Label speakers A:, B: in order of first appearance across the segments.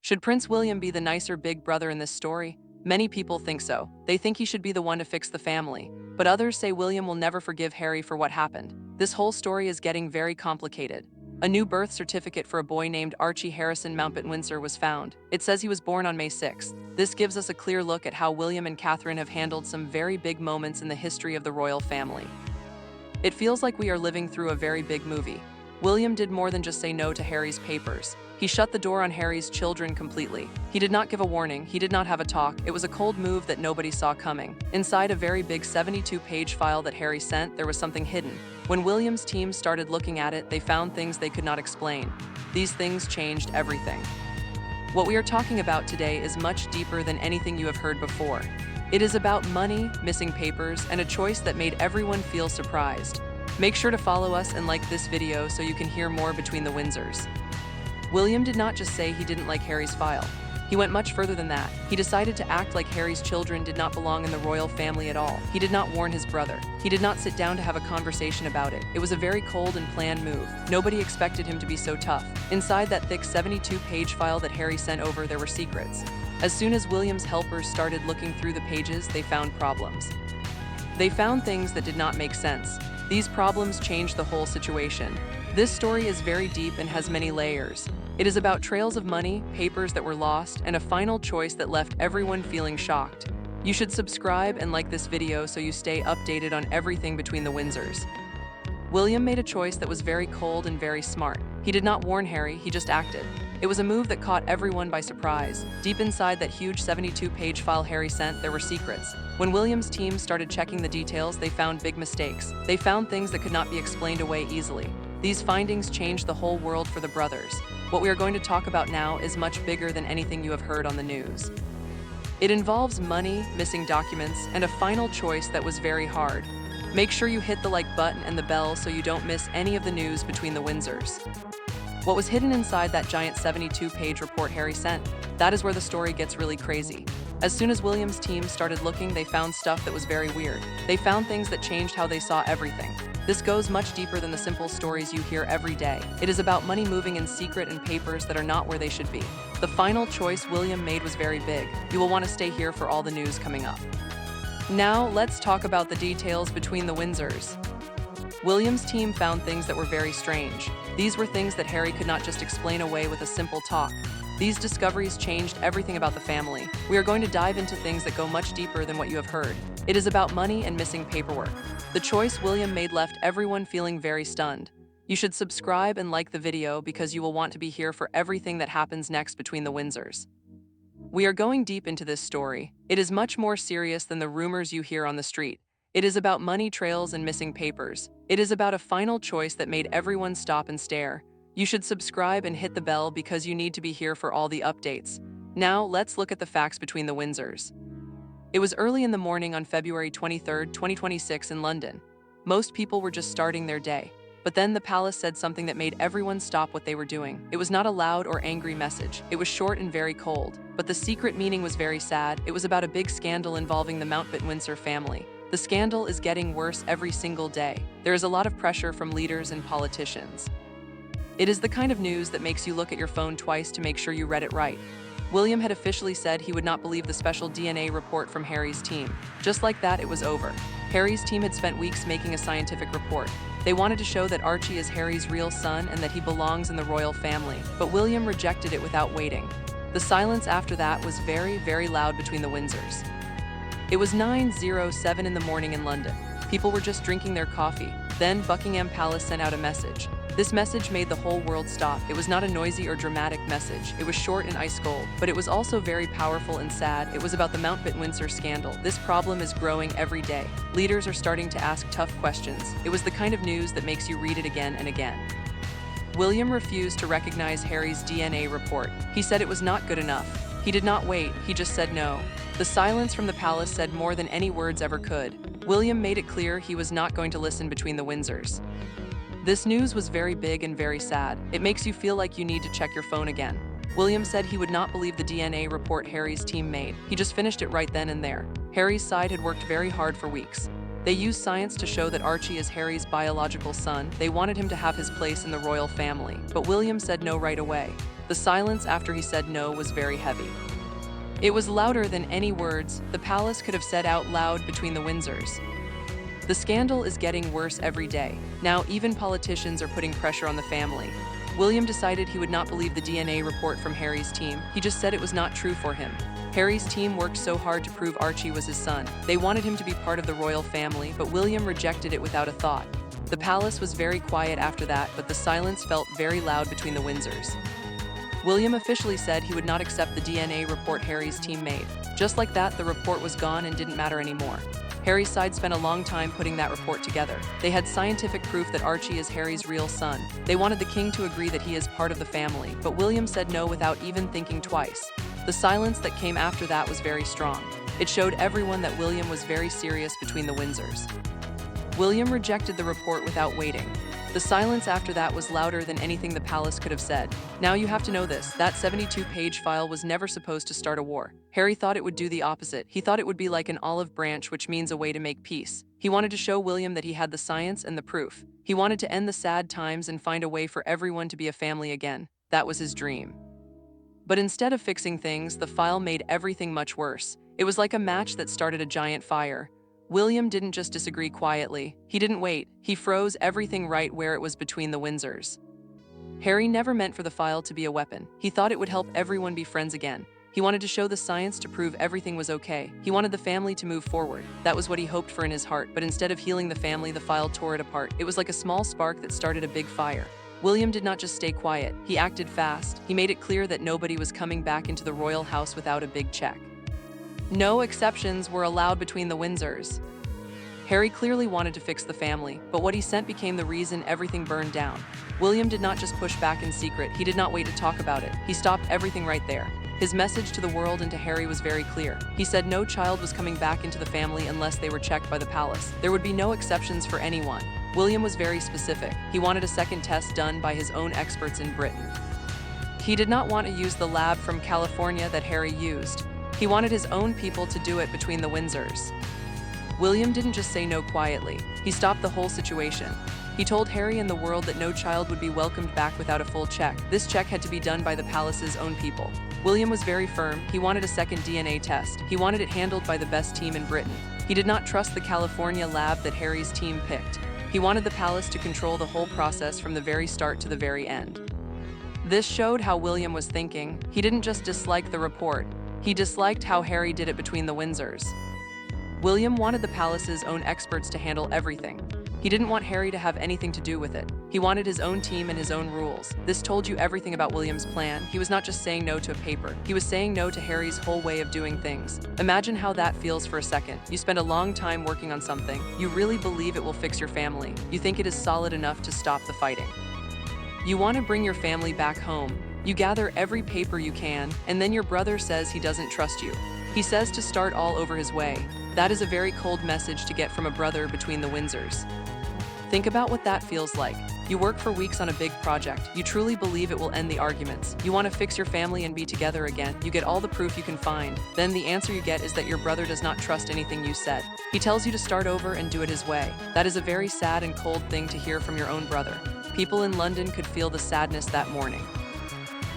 A: Should Prince William be the nicer big brother in this story? Many people think so. They think he should be the one to fix the family. But others say William will never forgive Harry for what happened. This whole story is getting very complicated. A new birth certificate for a boy named Archie Harrison Mountbatten-Windsor was found. It says he was born on May 6th. This gives us a clear look at how William and Catherine have handled some very big moments in the history of the royal family. It feels like we are living through a very big movie. William did more than just say no to Harry's papers. He shut the door on Harry's children completely. He did not give a warning, he did not have a talk. It was a cold move that nobody saw coming. Inside a very big 72-page file that Harry sent, there was something hidden. When William's team started looking at it, they found things they could not explain. These things changed everything. What we are talking about today is much deeper than anything you have heard before. It is about money, missing papers, and a choice that made everyone feel surprised. Make sure to follow us and like this video so you can hear more between the Windsors. William did not just say he didn't like Harry's file. He went much further than that. He decided to act like Harry's children did not belong in the royal family at all. He did not warn his brother. He did not sit down to have a conversation about it. It was a very cold and planned move. Nobody expected him to be so tough. Inside that thick 72-page file that Harry sent over, there were secrets. As soon as William's helpers started looking through the pages, they found problems. They found things that did not make sense. These problems changed the whole situation. This story is very deep and has many layers. It is about trails of money, papers that were lost, and a final choice that left everyone feeling shocked. You should subscribe and like this video so you stay updated on everything between the Windsors. William made a choice that was very cold and very smart. He did not warn Harry, he just acted. It was a move that caught everyone by surprise. Deep inside that huge 72-page file Harry sent, there were secrets. When William's team started checking the details, they found big mistakes. They found things that could not be explained away easily. These findings changed the whole world for the brothers. What we are going to talk about now is much bigger than anything you have heard on the news. It involves money, missing documents, and a final choice that was very hard. Make sure you hit the like button and the bell so you don't miss any of the news between the Windsors. What was hidden inside that giant 72-page report Harry sent? That is where the story gets really crazy. As soon as William's team started looking, they found stuff that was very weird. They found things that changed how they saw everything. This goes much deeper than the simple stories you hear every day. It is about money moving in secret and papers that are not where they should be. The final choice William made was very big. You will want to stay here for all the news coming up. Now, let's talk about the details between the Windsors. William's team found things that were very strange. These were things that Harry could not just explain away with a simple talk. These discoveries changed everything about the family. We are going to dive into things that go much deeper than what you have heard. It is about money and missing paperwork. The choice William made left everyone feeling very stunned. You should subscribe and like the video because you will want to be here for everything that happens next between the Windsors. We are going deep into this story. It is much more serious than the rumors you hear on the street. It is about money trails and missing papers. It is about a final choice that made everyone stop and stare. You should subscribe and hit the bell because you need to be here for all the updates. Now, let's look at the facts between the Windsors. It was early in the morning on February 23, 2026 in London. Most people were just starting their day. But then the palace said something that made everyone stop what they were doing. It was not a loud or angry message. It was short and very cold. But the secret meaning was very sad. It was about a big scandal involving the Mountbatten-Windsor family. The scandal is getting worse every single day. There is a lot of pressure from leaders and politicians. It is the kind of news that makes you look at your phone twice to make sure you read it right. William had officially said he would not believe the special DNA report from Harry's team. Just like that, it was over. Harry's team had spent weeks making a scientific report. They wanted to show that Archie is Harry's real son and that he belongs in the royal family, but William rejected it without waiting. The silence after that was very, very loud between the Windsors. It was 9:07 in the morning in London. People were just drinking their coffee. Then Buckingham Palace sent out a message. This message made the whole world stop. It was not a noisy or dramatic message. It was short and ice cold, but it was also very powerful and sad. It was about the Mountbatten-Windsor scandal. This problem is growing every day. Leaders are starting to ask tough questions. It was the kind of news that makes you read it again and again. William refused to recognize Harry's DNA report. He said it was not good enough. He did not wait, he just said no. The silence from the palace said more than any words ever could. William made it clear he was not going to listen between the Windsors. This news was very big and very sad. It makes you feel like you need to check your phone again. William said he would not believe the DNA report Harry's team made. He just finished it right then and there. Harry's side had worked very hard for weeks. They used science to show that Archie is Harry's biological son. They wanted him to have his place in the royal family, but William said no right away. The silence after he said no was very heavy. It was louder than any words the palace could have said out loud between the Windsors. The scandal is getting worse every day. Now even politicians are putting pressure on the family. William decided he would not believe the DNA report from Harry's team. He just said it was not true for him. Harry's team worked so hard to prove Archie was his son. They wanted him to be part of the royal family, but William rejected it without a thought. The palace was very quiet after that, but the silence felt very loud between the Windsors. William officially said he would not accept the DNA report Harry's team made. Just like that, the report was gone and didn't matter anymore. Harry's side spent a long time putting that report together. They had scientific proof that Archie is Harry's real son. They wanted the king to agree that he is part of the family, but William said no without even thinking twice. The silence that came after that was very strong. It showed everyone that William was very serious between the Windsors. William rejected the report without waiting. The silence after that was louder than anything the palace could have said. Now you have to know this, that 72-page file was never supposed to start a war. Harry thought it would do the opposite. He thought it would be like an olive branch, which means a way to make peace. He wanted to show William that he had the science and the proof. He wanted to end the sad times and find a way for everyone to be a family again. That was his dream. But instead of fixing things, the file made everything much worse. It was like a match that started a giant fire. William didn't just disagree quietly. He didn't wait. He froze everything right where it was between the Windsors. Harry never meant for the file to be a weapon. He thought it would help everyone be friends again. He wanted to show the science to prove everything was okay. He wanted the family to move forward. That was what he hoped for in his heart, but instead of healing the family, the file tore it apart. It was like a small spark that started a big fire. William did not just stay quiet. He acted fast. He made it clear that nobody was coming back into the royal house without a big check. No exceptions were allowed between the Windsors. Harry clearly wanted to fix the family, but what he sent became the reason everything burned down. William did not just push back in secret. He did not wait to talk about it. He stopped everything right there. His message to the world and to Harry was very clear. He said no child was coming back into the family unless they were checked by the palace. There would be no exceptions for anyone. William was very specific. He wanted a second test done by his own experts in Britain. He did not want to use the lab from California that Harry used. He wanted his own people to do it between the Windsors. William didn't just say no quietly. He stopped the whole situation. He told Harry and the world that no child would be welcomed back without a full check. This check had to be done by the palace's own people. William was very firm. He wanted a second DNA test. He wanted it handled by the best team in Britain. He did not trust the California lab that Harry's team picked. He wanted the palace to control the whole process from the very start to the very end. This showed how William was thinking. He didn't just dislike the report. He disliked how Harry did it between the Windsors. William wanted the palace's own experts to handle everything. He didn't want Harry to have anything to do with it. He wanted his own team and his own rules. This told you everything about William's plan. He was not just saying no to a paper. He was saying no to Harry's whole way of doing things. Imagine how that feels for a second. You spend a long time working on something. You really believe it will fix your family. You think it is solid enough to stop the fighting. You want to bring your family back home. You gather every paper you can, and then your brother says he doesn't trust you. He says to start all over his way. That is a very cold message to get from a brother between the Windsors. Think about what that feels like. You work for weeks on a big project. You truly believe it will end the arguments. You want to fix your family and be together again. You get all the proof you can find. Then the answer you get is that your brother does not trust anything you said. He tells you to start over and do it his way. That is a very sad and cold thing to hear from your own brother. People in London could feel the sadness that morning.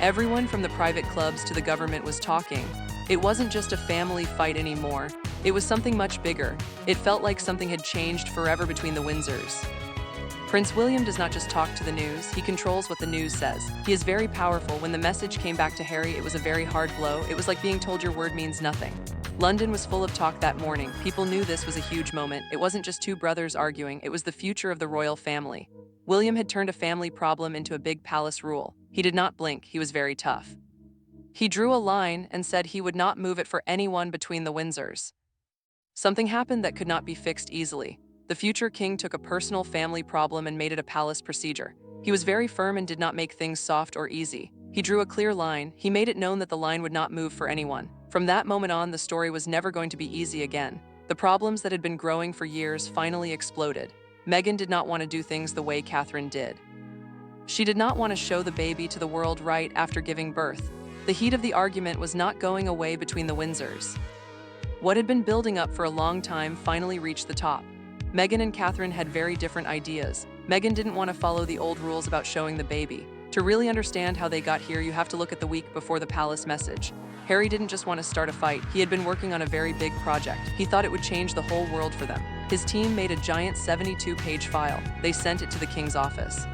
A: Everyone from the private clubs to the government was talking. It wasn't just a family fight anymore. It was something much bigger. It felt like something had changed forever between the Windsors. Prince William does not just talk to the news, he controls what the news says. He is very powerful. When the message came back to Harry, it was a very hard blow. It was like being told your word means nothing. London was full of talk that morning. People knew this was a huge moment. It wasn't just two brothers arguing, it was the future of the royal family. William had turned a family problem into a big palace rule. He did not blink, he was very tough. He drew a line and said he would not move it for anyone between the Windsors. Something happened that could not be fixed easily. The future king took a personal family problem and made it a palace procedure. He was very firm and did not make things soft or easy. He drew a clear line. He made it known that the line would not move for anyone. From that moment on, the story was never going to be easy again. The problems that had been growing for years finally exploded. Meghan did not want to do things the way Catherine did. She did not want to show the baby to the world right after giving birth. The heat of the argument was not going away between the Windsors. What had been building up for a long time finally reached the top. Meghan and Catherine had very different ideas. Meghan didn't want to follow the old rules about showing the baby. To really understand how they got here, you have to look at the week before the palace message. Harry didn't just want to start a fight, he had been working on a very big project. He thought it would change the whole world for them. His team made a giant 72-page file. They sent it to the king's office.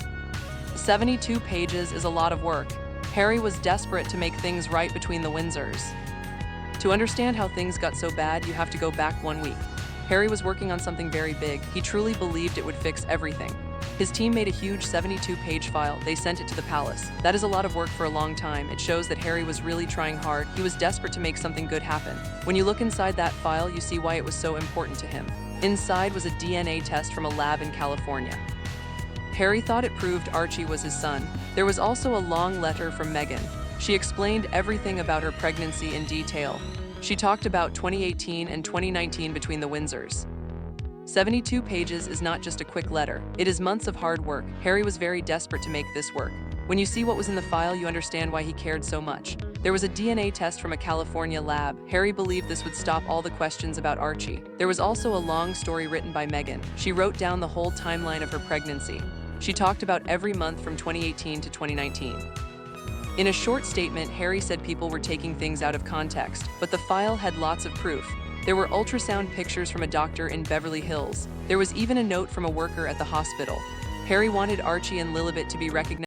A: 72 pages is a lot of work. Harry was desperate to make things right between the Windsors. To understand how things got so bad, you have to go back 1 week. Harry was working on something very big. He truly believed it would fix everything. His team made a huge 72-page file. They sent it to the palace. That is a lot of work for a long time. It shows that Harry was really trying hard. He was desperate to make something good happen. When you look inside that file, you see why it was so important to him. Inside was a DNA test from a lab in California. Harry thought it proved Archie was his son. There was also a long letter from Meghan. She explained everything about her pregnancy in detail. She talked about 2018 and 2019 between the Windsors. 72 pages is not just a quick letter. It is months of hard work. Harry was very desperate to make this work. When you see what was in the file, you understand why he cared so much. There was a DNA test from a California lab. Harry believed this would stop all the questions about Archie. There was also a long story written by Meghan. She wrote down the whole timeline of her pregnancy. She talked about every month from 2018 to 2019. In a short statement, Harry said people were taking things out of context, but the file had lots of proof. There were ultrasound pictures from a doctor in Beverly Hills. There was even a note from a worker at the hospital. Harry wanted Archie and Lilibet to be recognized